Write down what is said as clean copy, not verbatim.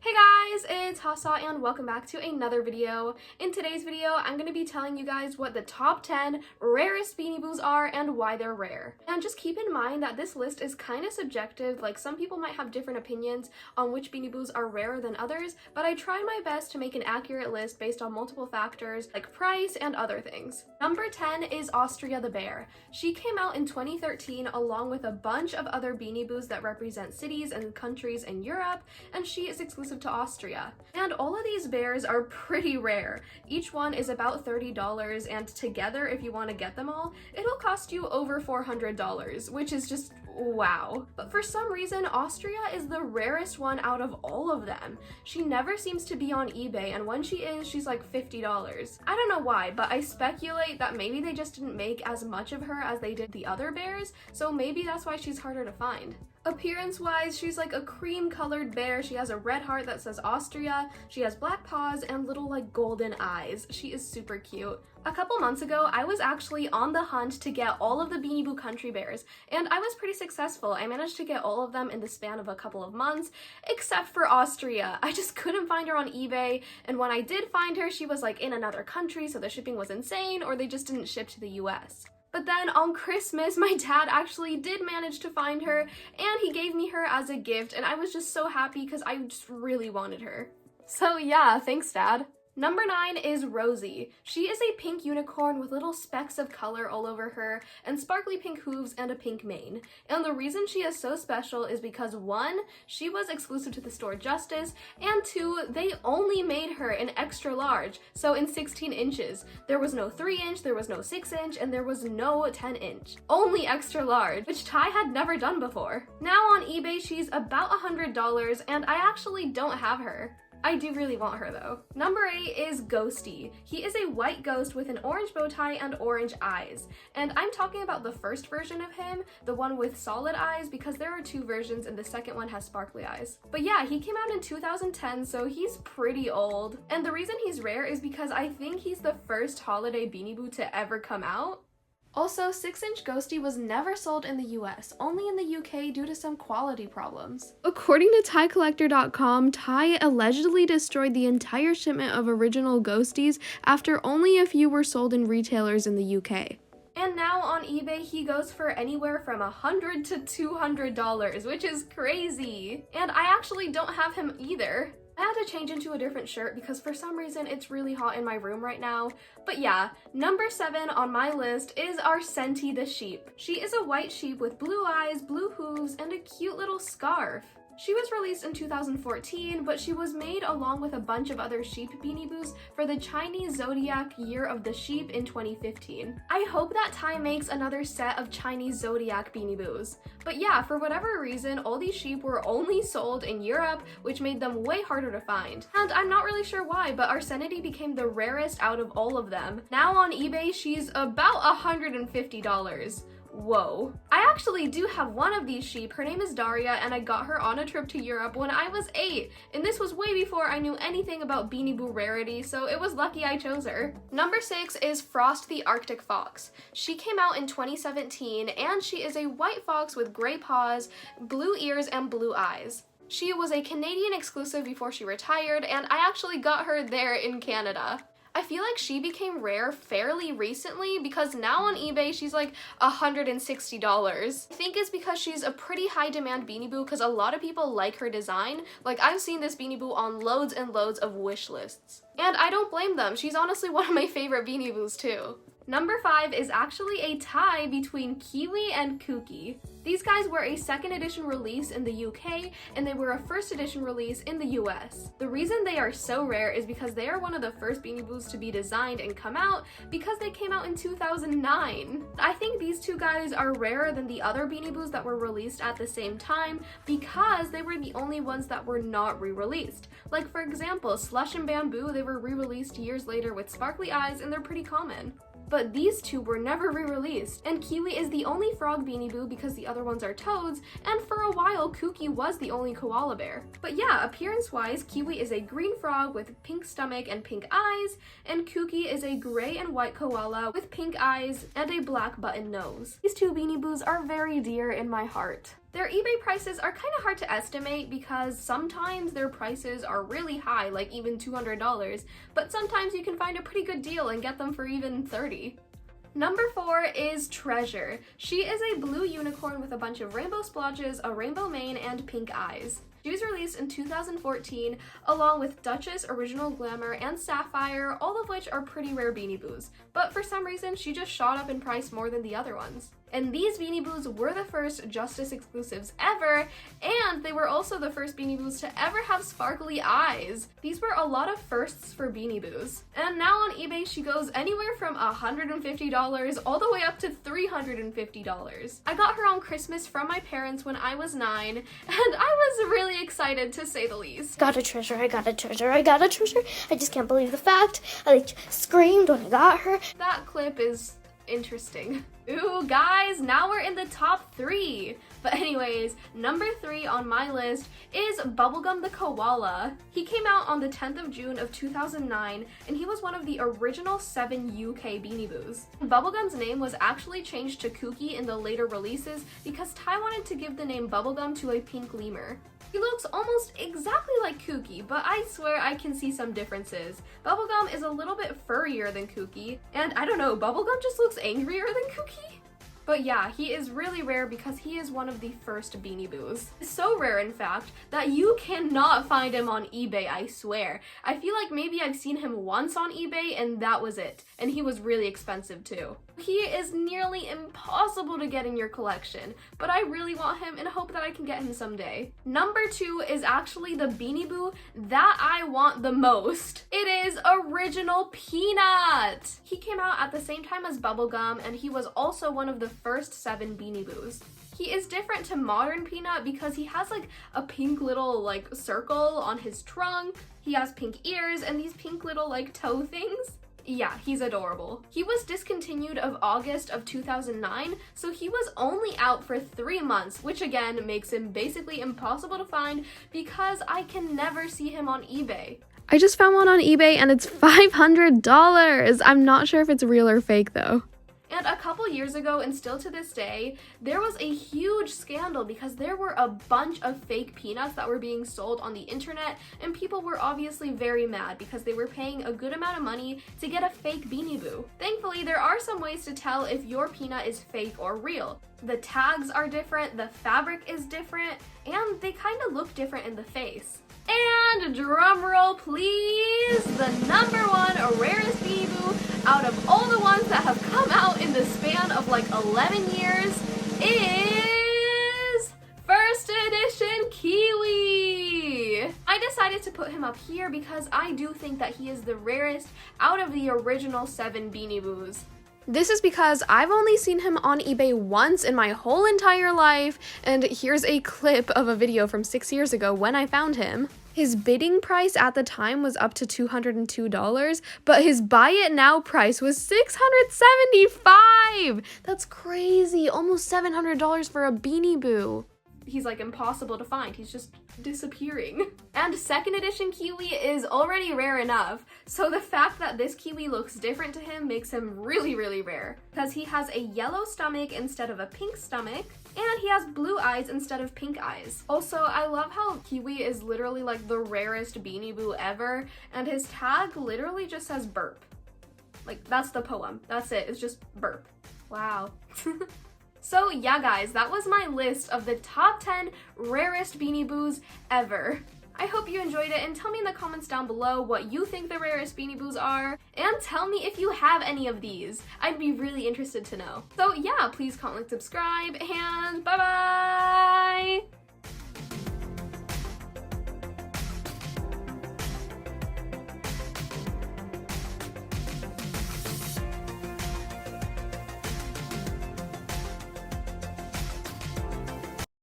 Hey guys, it's Hasa and welcome back to another video. In today's video, I'm going to be telling you guys what the top 10 rarest Beanie Boos are and why they're rare. And just keep in mind that this list is kind of subjective, like some people might have different opinions on which Beanie Boos are rarer than others, but I tried my best to make an accurate list based on multiple factors like price and other things. Number 10 is Austria the bear. She came out in 2013 along with a bunch of other Beanie Boos that represent cities and countries in Europe, and she is exclusive to Austria. And all of these bears are pretty rare. Each one is about $30, and together, if you want to get them all, it'll cost you over $400, which is just wow. But for some reason, Austria is the rarest one out of all of them. She never seems to be on eBay, and when she is, she's like $50. I don't know why, but I speculate that maybe they just didn't make as much of her as they did the other bears, so maybe that's why she's harder to find. Appearance-wise, she's like a cream-colored bear. She has a red heart that says Austria, she has black paws, and little like golden eyes. She is super cute. A couple months ago, I was actually on the hunt to get all of the Beanie Boo country bears, and I was pretty successful. I managed to get all of them in the span of a couple of months, except for Austria. I just couldn't find her on eBay, and when I did find her, she was like in another country, so the shipping was insane, or they just didn't ship to the US. But then on Christmas, my dad actually did manage to find her, and he gave me her as a gift, and I was just so happy because I just really wanted her. So yeah, thanks, Dad. Number 9 is Rosie. She is a pink unicorn with little specks of color all over her and sparkly pink hooves and a pink mane. And the reason she is so special is because 1, she was exclusive to the store Justice, and 2, they only made her in extra large, so in 16 inches. There was no 3-inch, there was no 6-inch, and there was no 10-inch. Only extra large, which Ty had never done before. Now on eBay, she's about $100, and I actually don't have her. I do really want her though. Number 8 is Ghosty. He is a white ghost with an orange bow tie and orange eyes. And I'm talking about the first version of him, the one with solid eyes, because there are 2 versions and the second one has sparkly eyes. But yeah, he came out in 2010, so he's pretty old. And the reason he's rare is because I think he's the first holiday Beanie Boo to ever come out. Also, 6-inch Ghosty was never sold in the US, only in the UK due to some quality problems. According to TieCollector.com, Ty allegedly destroyed the entire shipment of original Ghosties after only a few were sold in retailers in the UK. And now on eBay, he goes for anywhere from $100 to $200, which is crazy. And I actually don't have him either. I had to change into a different shirt because for some reason it's really hot in my room right now. But yeah, number 7 on my list is our Senti the sheep. She is a white sheep with blue eyes, blue hooves, and a cute little scarf. She was released in 2014, but she was made along with a bunch of other sheep Beanie Boos for the Chinese Zodiac Year of the Sheep in 2015. I hope that Ty makes another set of Chinese Zodiac Beanie Boos. But yeah, for whatever reason, all these sheep were only sold in Europe, which made them way harder to find. And I'm not really sure why, but our Senti became the rarest out of all of them. Now on eBay, she's about $150. Whoa. I actually do have one of these sheep. Her name is Daria, and I got her on a trip to Europe when I was 8. And this was way before I knew anything about Beanie Boo rarity, so it was lucky I chose her. Number 6 is Frost the Arctic Fox. She came out in 2017, and she is a white fox with gray paws, blue ears, and blue eyes. She was a Canadian exclusive before she retired, and I actually got her there in Canada. I feel like she became rare fairly recently because now on eBay she's like $160. I think it's because she's a pretty high demand Beanie Boo because a lot of people like her design. Like I've seen this Beanie Boo on loads and loads of wish lists. And I don't blame them. She's honestly one of my favorite Beanie Boos too. Number 5 is actually a tie between Kiwi and Kooky. These guys were a 2nd edition release in the UK, and they were a 1st edition release in the US. The reason they are so rare is because they are one of the first Beanie Boos to be designed and come out because they came out in 2009. I think these 2 guys are rarer than the other Beanie Boos that were released at the same time because they were the only ones that were not re-released. Like for example, Slush and Bamboo, they were re-released years later with sparkly eyes, and they're pretty common. But these 2 were never re-released, and Kiwi is the only frog Beanie Boo because the other ones are toads, and for a while Kooky was the only koala bear. But yeah, appearance-wise, Kiwi is a green frog with pink stomach and pink eyes, and Kooky is a gray and white koala with pink eyes and a black button nose. These 2 Beanie Boos are very dear in my heart. Their eBay prices are kind of hard to estimate because sometimes their prices are really high, like even $200, but sometimes you can find a pretty good deal and get them for even $30. Number 4 is Treasure. She is a blue unicorn with a bunch of rainbow splotches, a rainbow mane, and pink eyes. She was released in 2014 along with Duchess, Original Glamour, and Sapphire, all of which are pretty rare Beanie Boos, but for some reason she just shot up in price more than the other ones. And these Beanie Boos were the first Justice exclusives ever, and they were also the first Beanie Boos to ever have sparkly eyes. These were a lot of firsts for Beanie Boos. And now on eBay she goes anywhere from $150 all the way up to $350. I got her on Christmas from my parents when I was 9, and I was really excited to say the least. Got a treasure, I got a treasure, I got a treasure. I just can't believe the fact. I screamed when I got her. That clip is interesting. Ooh, guys, now we're in the top 3. But anyways, number 3 on my list is Bubblegum the Koala. He came out on the 10th of June of 2009, and he was one of the original 7 UK Beanie Boos. Bubblegum's name was actually changed to Kooky in the later releases because Ty wanted to give the name Bubblegum to a pink lemur. He looks almost exactly like Kooky, but I swear I can see some differences. Bubblegum is a little bit furrier than Kooky, and I don't know, Bubblegum just looks angrier than Kooky? But yeah, he is really rare because he is one of the first Beanie Boos. So rare, in fact, that you cannot find him on eBay, I swear. I feel like maybe I've seen him once on eBay and that was it. And he was really expensive too. He is nearly impossible to get in your collection, but I really want him and hope that I can get him someday. Number 2 is actually the Beanie Boo that I want the most. It is Original Peanut! He came out at the same time as Bubblegum, and he was also one of the first 7 Beanie Boos. He is different to modern Peanut because he has like a pink little circle on his trunk. He has pink ears and these pink little toe things. Yeah, he's adorable. He was discontinued of August of 2009, so he was only out for 3 months, which again makes him basically impossible to find because I can never see him on eBay. I just found one on eBay and it's $500. I'm not sure if it's real or fake though. And a couple years ago, and still to this day, there was a huge scandal because there were a bunch of fake peanuts that were being sold on the internet, and people were obviously very mad because they were paying a good amount of money to get a fake Beanie Boo. Thankfully, there are some ways to tell if your peanut is fake or real. The tags are different, the fabric is different, and they kind of look different in the face. And drumroll please, the number 1 rarest Beanie Boo out of all the ones that have come out in the span of 11 years is first edition Kiwi! I decided to put him up here because I do think that he is the rarest out of the original 7 Beanie Boos. This is because I've only seen him on eBay once in my whole entire life, and here's a clip of a video from 6 years ago when I found him. His bidding price at the time was up to $202, but his buy it now price was $675! That's crazy, almost $700 for a Beanie Boo. He's impossible to find, he's just disappearing. And second edition Kiwi is already rare enough, so the fact that this Kiwi looks different to him makes him really, really rare. Because he has a yellow stomach instead of a pink stomach, and he has blue eyes instead of pink eyes. Also, I love how Kiwi is literally the rarest Beanie Boo ever, and his tag literally just says burp. That's the poem, that's it, it's just burp. Wow. So yeah guys, that was my list of the top 10 rarest Beanie Boos ever. I hope you enjoyed it, and tell me in the comments down below what you think the rarest Beanie Boos are, and tell me if you have any of these. I'd be really interested to know. So yeah, please comment, subscribe, and bye bye!